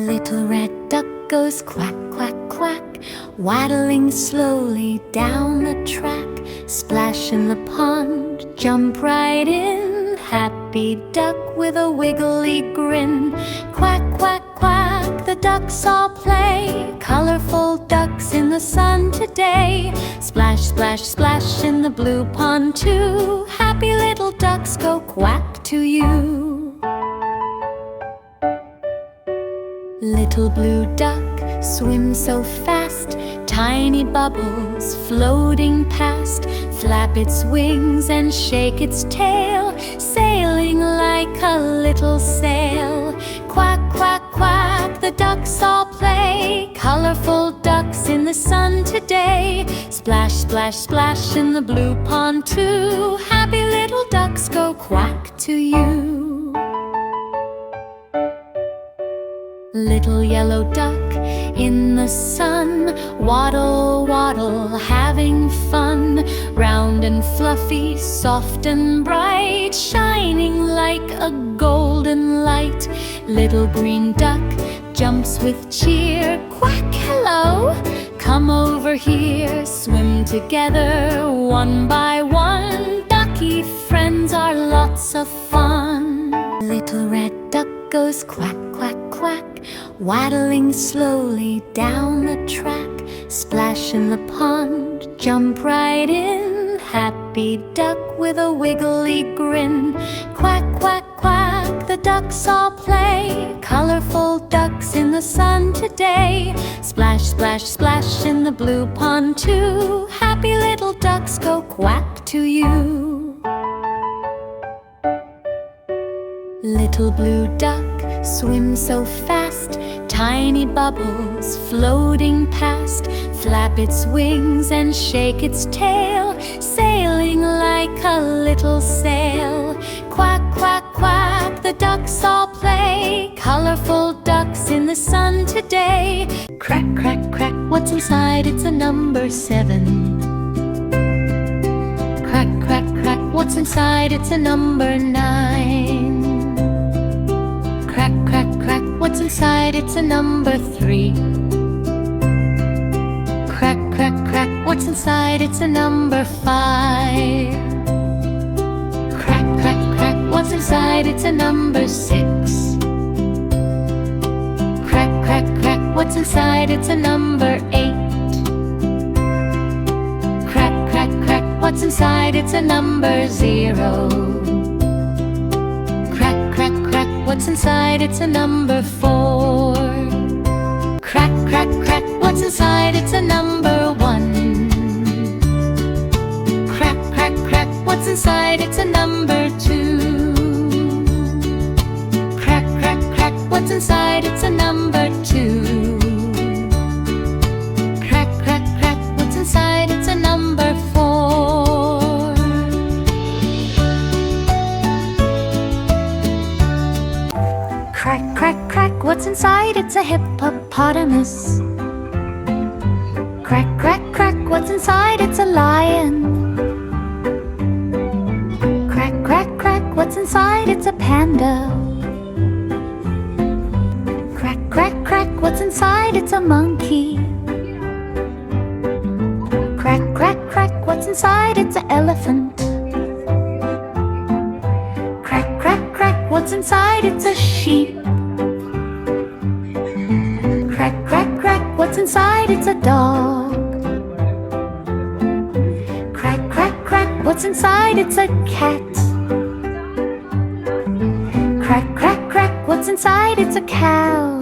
Little red duck goes quack, quack, quack, waddling slowly down the track. Splash in the pond, jump right in, happy duck with a wiggly grin. Quack, quack, quack, the ducks all play, colorful ducks in the sun today. Splash, splash, splash in the blue pond too, happy little ducks go quack to you. Little blue duck swims so fast, tiny bubbles floating past. Flap its wings and shake its tail, sailing like a little sail. Quack, quack, quack, the ducks all play, colorful ducks in the sun today. Splash, splash, splash in the blue pond too, happy little ducks go quack to you. Little yellow duck in the sun, waddle, waddle, having fun. Round and fluffy, soft and bright, shining like a golden light. Little green duck jumps with cheer, quack, hello, come over here. Swim together one by one, ducky friends are lots of fun. Little red duck goes quack, quack, quack, waddling slowly down the track. Splash in the pond, jump right in, happy duck with a wiggly grin. Quack, quack, quack, the ducks all play, colorful ducks in the sun today. Splash, splash, splash in the blue pond too, happy little ducks go quack to you. Little blue duck swims so fast, tiny bubbles floating past. Flap its wings and shake its tail, sailing like a little sail. Quack, quack, quack, the ducks all play, colorful ducks in the sun today. Crack, crack, crack, what's inside? It's a number 7. Crack, crack, crack, what's inside? It's a number 9. Crack, crack, crack, what's inside? It's a number 3. Crack, crack, crack, what's inside? It's a number 5. Crack, crack, crack, what's inside? It's a number 6. Crack, crack, crack, what's inside? It's a number 8. Crack, crack, crack, what's inside? It's a number 0. What's inside? It's a number 4. Crack, crack, crack, what's inside? It's a number 1. Crack, crack, crack, what's inside? It's a number 2. Crack, crack, crack, what's inside? It's a number 2. Crack, crack, crack, what's inside? It's a number 4. Crack, crack, crack, what's inside? It's a hippopotamus. Crack, crack, crack, what's inside? It's a lion. Crack, crack, crack, what's inside? It's a panda. Crack, crack, crack, what's inside? It's a monkey. Crack, crack, crack, what's inside? It's an elephant. Crack, crack, crack, what's inside? It's a sheep. Crack, crack, crack, what's inside? It's a dog. Crack, crack, crack, what's inside? It's a cat. Crack, crack, crack, what's inside? It's a cow.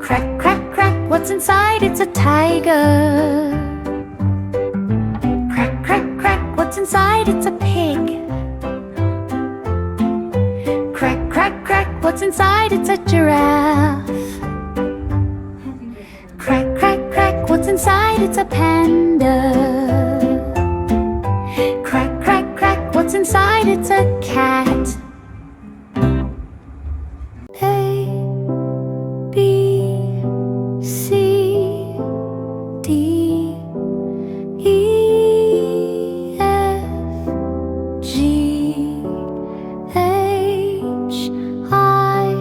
Crack, crack, crack, what's inside? It's a tiger. Crack, crack, crack, what's inside? It's a pig. Crack, crack, crack, what's inside? It's a giraffe. Crack, crack, crack, what's inside? It's a panda. Crack, crack, crack, what's inside? It's a cat. A, B, C, D, E, F, G, H, I,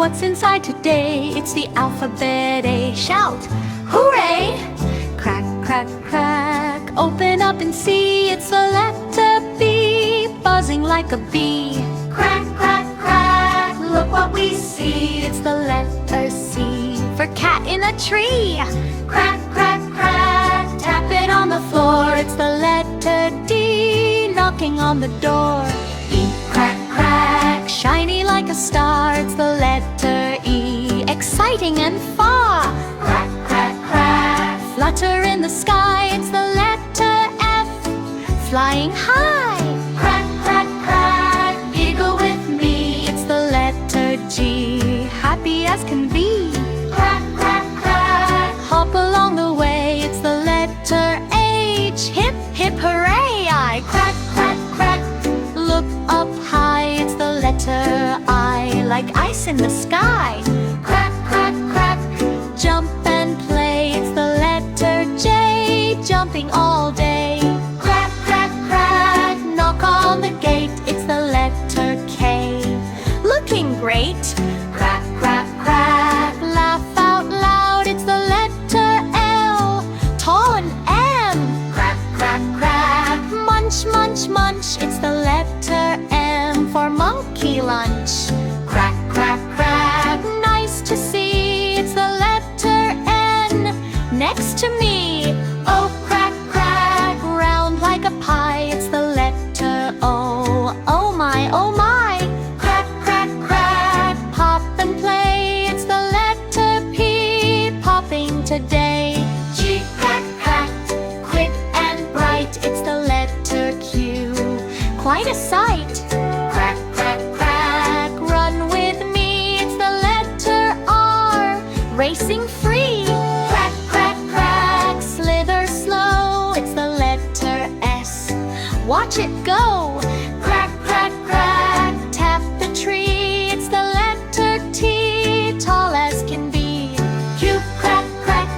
what's inside today. It's the alphabet A. Shout, hooray! Crack, crack, crack. Open up and see. It's the letter B, buzzing like a bee. Crack, crack, crack. Look what we see. It's the letter C for cat in a tree. Crack, crack, crack. Tap it on the floor. It's the letter D, knocking on the door. E, crack, crack. Shiny like a star. It's the letter E, exciting and far. Crack, crack, crack. Flutter in the sky. It's the letter F, flying high. Crack, crack, crack. Giggle with me. It's the letter G, happy as can be. Crack, crack, crack. Hop along the way. It's the letter H, hip, hip, hooray! I crack, crack, crack. Look up high. It's the letter I, like ice in the sky. Crack, crack, crack. Jump and play. It's the letter J, jumping all day. Crack, crack, crack. Knock on the gate. It's the letter K, looking great. Crack, crack, crack. Laugh out loud. It's the letter L, tall and M. Crack, crack, crack. Munch, munch, munch. It's the letter M for monkey lunch. Crack, crack, crack. Nice to see. It's the letter N next to me. Oh, crack, crack. Round like a pie. It's the letter O. Oh my, oh my. Crack, crack, crack. Pop and play. It's the letter P, popping today. G, crack, crack. Quick and bright. It's the letter Q, quite a sight. Crack, crack, crack. Run with me. It's the letter R, racing free. Crack, crack, crack. Slither slow. It's the letter S, watch it go. Crack, crack, crack. Tap the tree. It's the letter T, tall as can be. Q, crack, crack.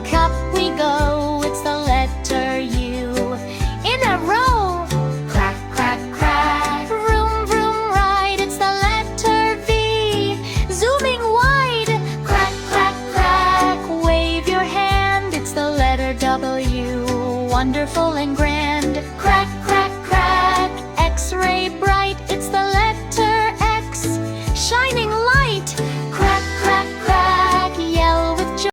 Cup we go. It's the letter U, in a row. Crack, crack, crack. Vroom, vroom, ride. It's the letter V, zooming wide. Crack, crack, crack. Wave your hand. It's the letter W, wonderful and grand.